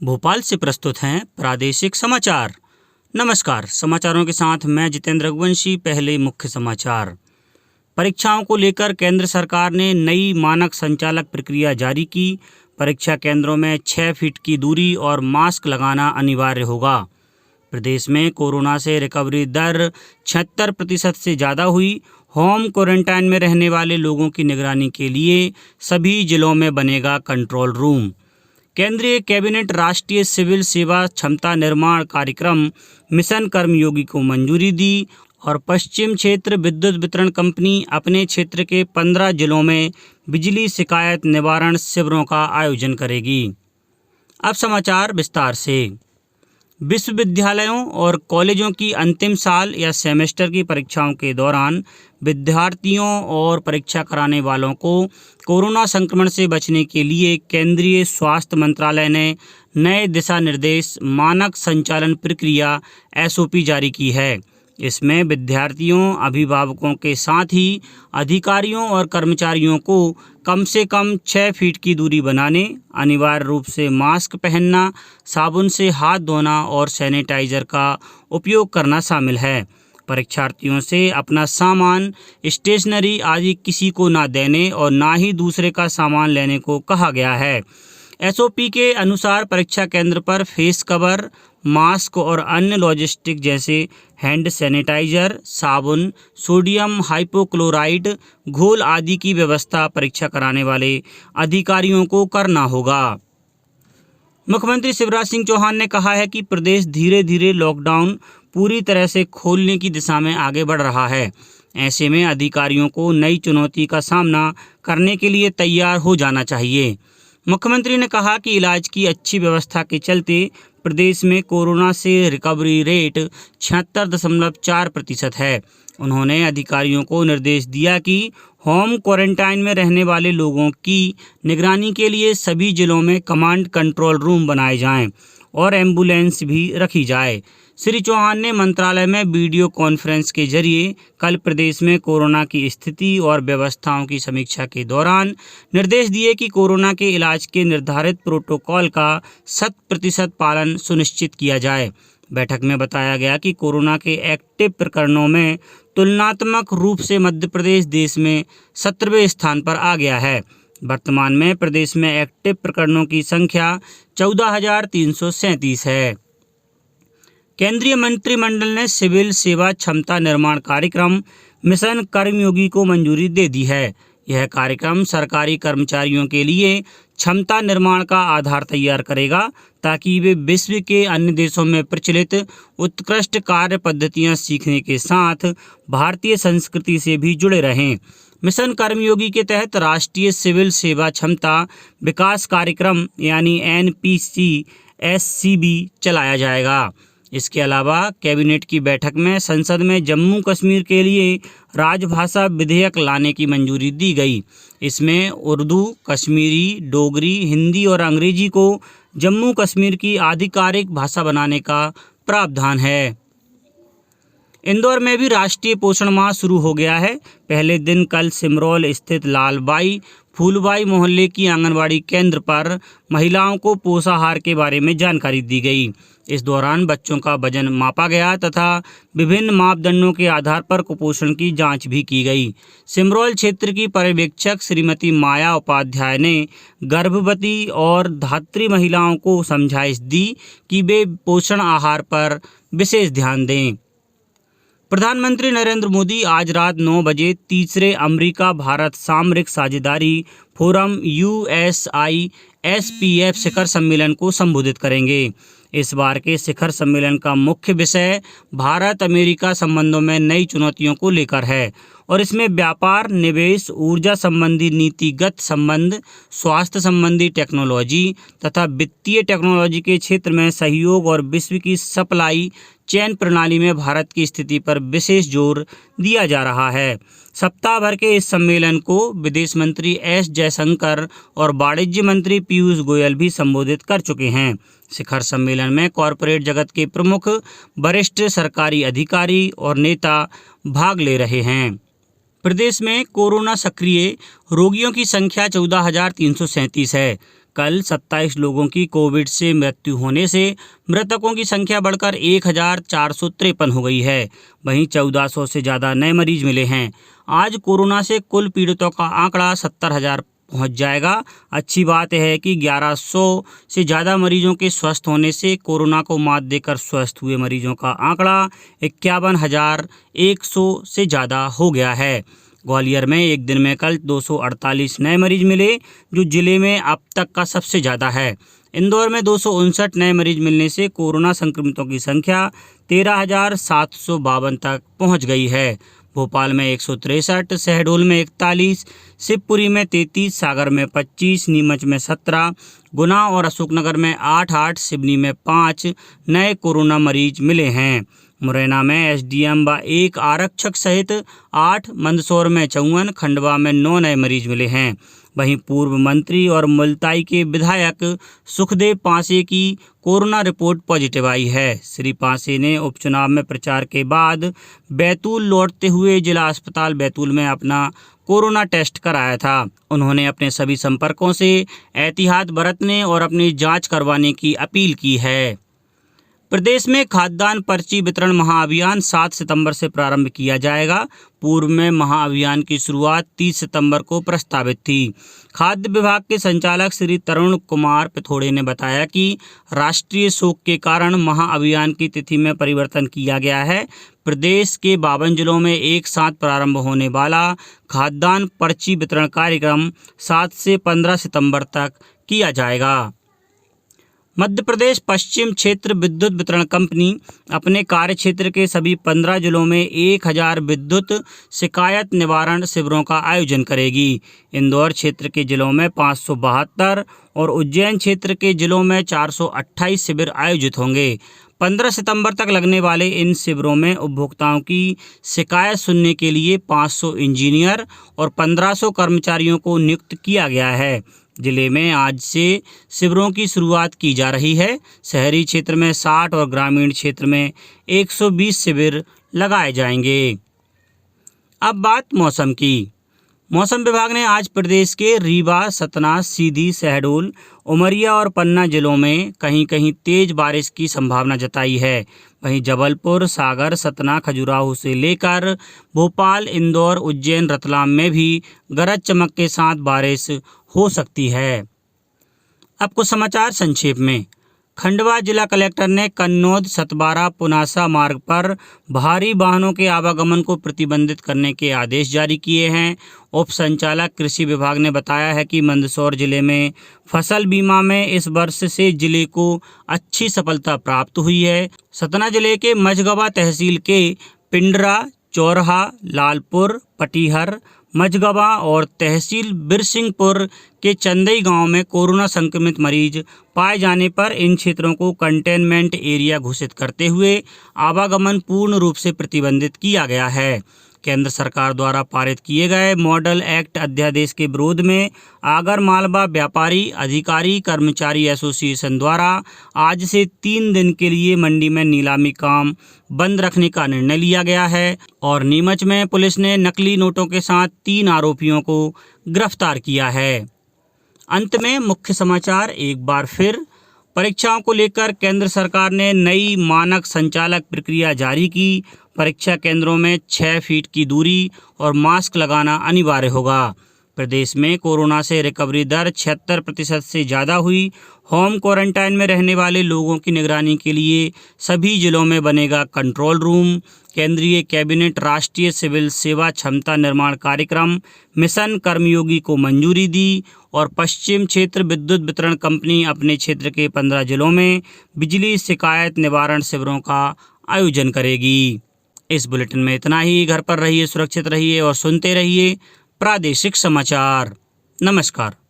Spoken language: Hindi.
भोपाल से प्रस्तुत हैं प्रादेशिक समाचार। नमस्कार, समाचारों के साथ मैं जितेंद्र रघुवंशी। पहले मुख्य समाचार। परीक्षाओं को लेकर केंद्र सरकार ने नई मानक संचालक प्रक्रिया जारी की। परीक्षा केंद्रों में 6 फीट की दूरी और मास्क लगाना अनिवार्य होगा। प्रदेश में कोरोना से रिकवरी दर 76% से ज़्यादा हुई। होम क्वारंटाइन में रहने वाले लोगों की निगरानी के लिए सभी जिलों में बनेगा कंट्रोल रूम। केंद्रीय कैबिनेट राष्ट्रीय सिविल सेवा क्षमता निर्माण कार्यक्रम मिशन कर्मयोगी को मंजूरी दी और पश्चिम क्षेत्र विद्युत वितरण कंपनी अपने क्षेत्र के 15 जिलों में बिजली शिकायत निवारण शिविरों का आयोजन करेगी। अब समाचार विस्तार से। विश्वविद्यालयों और कॉलेजों की अंतिम साल या सेमेस्टर की परीक्षाओं के दौरान विद्यार्थियों और परीक्षा कराने वालों को कोरोना संक्रमण से बचने के लिए केंद्रीय स्वास्थ्य मंत्रालय ने नए दिशा निर्देश मानक संचालन प्रक्रिया (SOP) जारी की है। इसमें विद्यार्थियों, अभिभावकों के साथ ही अधिकारियों और कर्मचारियों को कम से कम 6 फीट की दूरी बनाने, अनिवार्य रूप से मास्क पहनना, साबुन से हाथ धोना और सैनिटाइजर का उपयोग करना शामिल है। परीक्षार्थियों से अपना सामान, स्टेशनरी आदि किसी को ना देने और ना ही दूसरे का सामान लेने को कहा गया है। SOP के अनुसार परीक्षा केंद्र पर फेस कवर, मास्क और अन्य लॉजिस्टिक जैसे हैंड सैनिटाइजर, साबुन, सोडियम हाइपोक्लोराइड घोल आदि की व्यवस्था परीक्षा कराने वाले अधिकारियों को करना होगा। मुख्यमंत्री शिवराज सिंह चौहान ने कहा है कि प्रदेश धीरे धीरे लॉकडाउन पूरी तरह से खोलने की दिशा में आगे बढ़ रहा है। ऐसे में अधिकारियों को नई चुनौती का सामना करने के लिए तैयार हो जाना चाहिए। मुख्यमंत्री ने कहा कि इलाज की अच्छी व्यवस्था के चलते प्रदेश में कोरोना से रिकवरी रेट 76.4% है। उन्होंने अधिकारियों को निर्देश दिया कि होम क्वारंटाइन में रहने वाले लोगों की निगरानी के लिए सभी जिलों में कमांड कंट्रोल रूम बनाए जाएं और एम्बुलेंस भी रखी जाए। श्री चौहान ने मंत्रालय में वीडियो कॉन्फ्रेंस के जरिए कल प्रदेश में कोरोना की स्थिति और व्यवस्थाओं की समीक्षा के दौरान निर्देश दिए कि कोरोना के इलाज के निर्धारित प्रोटोकॉल का 100% पालन सुनिश्चित किया जाए। बैठक में बताया गया कि कोरोना के एक्टिव प्रकरणों में तुलनात्मक रूप से मध्य प्रदेश देश में 17वें स्थान पर आ गया है। वर्तमान में प्रदेश में एक्टिव प्रकरणों की संख्या 14,337 है। केंद्रीय मंत्रिमंडल ने सिविल सेवा क्षमता निर्माण कार्यक्रम मिशन कर्मयोगी को मंजूरी दे दी है। यह कार्यक्रम सरकारी कर्मचारियों के लिए क्षमता निर्माण का आधार तैयार करेगा ताकि वे विश्व के अन्य देशों में प्रचलित उत्कृष्ट कार्य पद्धतियां सीखने के साथ भारतीय संस्कृति से भी जुड़े रहें। मिशन कर्मयोगी के तहत राष्ट्रीय सिविल सेवा क्षमता विकास कार्यक्रम यानी NPCSCB चलाया जाएगा। इसके अलावा कैबिनेट की बैठक में संसद में जम्मू कश्मीर के लिए राजभाषा विधेयक लाने की मंजूरी दी गई। इसमें उर्दू, कश्मीरी, डोगरी, हिंदी और अंग्रेजी को जम्मू कश्मीर की आधिकारिक भाषा बनाने का प्रावधान है। इंदौर में भी राष्ट्रीय पोषण माह शुरू हो गया है। पहले दिन कल सिमरौल स्थित लालबाई फूलबाई मोहल्ले की आंगनवाड़ी केंद्र पर महिलाओं को पोषाहार के बारे में जानकारी दी गई। इस दौरान बच्चों का वजन मापा गया तथा विभिन्न मापदंडों के आधार पर कुपोषण की जांच भी की गई। सिमरौल क्षेत्र की पर्यवेक्षक श्रीमती माया उपाध्याय ने गर्भवती और धात्री महिलाओं को समझाइश दी कि वे पोषण आहार पर विशेष ध्यान दें। प्रधानमंत्री नरेंद्र मोदी आज रात 9 बजे तीसरे अमेरिका भारत सामरिक साझेदारी फोरम USISPF शिखर सम्मेलन को संबोधित करेंगे। इस बार के शिखर सम्मेलन का मुख्य विषय भारत अमेरिका संबंधों में नई चुनौतियों को लेकर है और इसमें व्यापार, निवेश, ऊर्जा संबंधी नीतिगत संबंध, स्वास्थ्य संबंधी टेक्नोलॉजी तथा वित्तीय टेक्नोलॉजी के क्षेत्र में सहयोग और विश्व की सप्लाई चेन प्रणाली में भारत की स्थिति पर विशेष जोर दिया जा रहा है। सप्ताह भर के इस सम्मेलन को विदेश मंत्री S जयशंकर और वाणिज्य मंत्री पीयूष गोयल भी संबोधित कर चुके हैं। शिखर सम्मेलन में कॉरपोरेट जगत के प्रमुख वरिष्ठ सरकारी अधिकारी और नेता भाग ले रहे हैं। प्रदेश में कोरोना सक्रिय रोगियों की संख्या 14,337 है। कल 27 लोगों की कोविड से मृत्यु होने से मृतकों की संख्या बढ़कर 1453 हो गई है। वहीं 1400 से ज़्यादा नए मरीज मिले हैं। आज कोरोना से कुल पीड़ितों का आंकड़ा 70,000 पहुंच जाएगा। अच्छी बात है कि 1100 से ज़्यादा मरीजों के स्वस्थ होने से कोरोना को मात देकर स्वस्थ हुए मरीजों का आंकड़ा 51,100 से ज़्यादा हो गया है। ग्वालियर में एक दिन में कल 248 नए मरीज मिले, जो जिले में अब तक का सबसे ज़्यादा है। इंदौर में 259 नए मरीज मिलने से कोरोना संक्रमितों की संख्या 13,752 तक पहुंच गई है। भोपाल में 163, शहडोल में 41, शिवपुरी में 33, सागर में 25, नीमच में 17, गुना और अशोकनगर में 8, सिवनी में 5 नए कोरोना मरीज मिले हैं। मुरैना में एसडीएम व एक आरक्षक सहित 8, मंदसौर में 54, खंडवा में 9 नए मरीज मिले हैं। वहीं पूर्व मंत्री और मुल्ताई के विधायक सुखदेव पांसे की कोरोना रिपोर्ट पॉजिटिव आई है। श्री पांसे ने उपचुनाव में प्रचार के बाद बैतूल लौटते हुए जिला अस्पताल बैतूल में अपना कोरोना टेस्ट कराया था। उन्होंने अपने सभी संपर्कों से एहतियात बरतने और अपनी जांच करवाने की अपील की है। प्रदेश में खाद्यान्न पर्ची वितरण महाअभियान 7 सितंबर से प्रारंभ किया जाएगा। पूर्व में महाअभियान की शुरुआत 30 सितंबर को प्रस्तावित थी। खाद्य विभाग के संचालक श्री तरुण कुमार पिथोड़े ने बताया कि राष्ट्रीय शोक के कारण महाअभियान की तिथि में परिवर्तन किया गया है। प्रदेश के 52 जिलों में एक साथ प्रारंभ होने वाला खाद्यान्न पर्ची वितरण कार्यक्रम 7 से 15 सितंबर तक किया जाएगा। मध्य प्रदेश पश्चिम क्षेत्र विद्युत वितरण कंपनी अपने कार्य क्षेत्र के सभी 15 जिलों में 1000 विद्युत शिकायत निवारण शिविरों का आयोजन करेगी। इंदौर क्षेत्र के जिलों में 572 और उज्जैन क्षेत्र के जिलों में 428 शिविर आयोजित होंगे। 15 सितंबर तक लगने वाले इन शिविरों में उपभोक्ताओं की शिकायत सुनने के लिए 500 इंजीनियर और 1500 कर्मचारियों को नियुक्त किया गया है। जिले में आज से शिविरों की शुरुआत की जा रही है। शहरी क्षेत्र में 60 और ग्रामीण क्षेत्र में 120 शिविर लगाए जाएंगे। अब बात मौसम की। मौसम विभाग ने आज प्रदेश के रीवा, सतना, सीधी, शहडोल, उमरिया और पन्ना जिलों में कहीं कहीं तेज बारिश की संभावना जताई है। वहीं जबलपुर, सागर, सतना, खजुराहो से लेकर भोपाल, इंदौर, उज्जैन, रतलाम में भी गरज चमक के साथ बारिश हो सकती है। अब कुछ समाचार संक्षेप में। खंडवा जिला कलेक्टर ने कन्नौद सतबारा पुनासा मार्ग पर भारी वाहनों के आवागमन को प्रतिबंधित करने के आदेश जारी किए हैं। उप संचालक कृषि विभाग ने बताया है कि मंदसौर जिले में फसल बीमा में इस वर्ष से जिले को अच्छी सफलता प्राप्त हुई है। सतना जिले के मझगवा तहसील के पिंडरा, चौरहा, लालपुर, पटीहर, मझगवा और तहसील बिरसिंहपुर के चंदई गांव में कोरोना संक्रमित मरीज पाए जाने पर इन क्षेत्रों को कंटेनमेंट एरिया घोषित करते हुए आवागमन पूर्ण रूप से प्रतिबंधित किया गया है। केंद्र सरकार द्वारा पारित किए गए मॉडल एक्ट अध्यादेश के विरोध में आगर मालवा व्यापारी अधिकारी कर्मचारी एसोसिएशन द्वारा आज से 3 दिन के लिए मंडी में नीलामी काम बंद रखने का निर्णय लिया गया है। और नीमच में पुलिस ने नकली नोटों के साथ 3 आरोपियों को गिरफ्तार किया है। अंत में मुख्य समाचार एक बार फिर। परीक्षाओं को लेकर केंद्र सरकार ने नई मानक संचालक प्रक्रिया जारी की। परीक्षा केंद्रों में 6 फीट की दूरी और मास्क लगाना अनिवार्य होगा। प्रदेश में कोरोना से रिकवरी दर 76% से ज़्यादा हुई। होम क्वारंटाइन में रहने वाले लोगों की निगरानी के लिए सभी जिलों में बनेगा कंट्रोल रूम। केंद्रीय कैबिनेट राष्ट्रीय सिविल सेवा क्षमता निर्माण कार्यक्रम मिशन कर्मयोगी को मंजूरी दी। और पश्चिम क्षेत्र विद्युत वितरण कंपनी अपने क्षेत्र के 15 जिलों में बिजली शिकायत निवारण शिविरों का आयोजन करेगी। इस बुलेटिन में इतना ही। घर पर रहिए, सुरक्षित रहिए और सुनते रहिए प्रादेशिक समाचार। नमस्कार।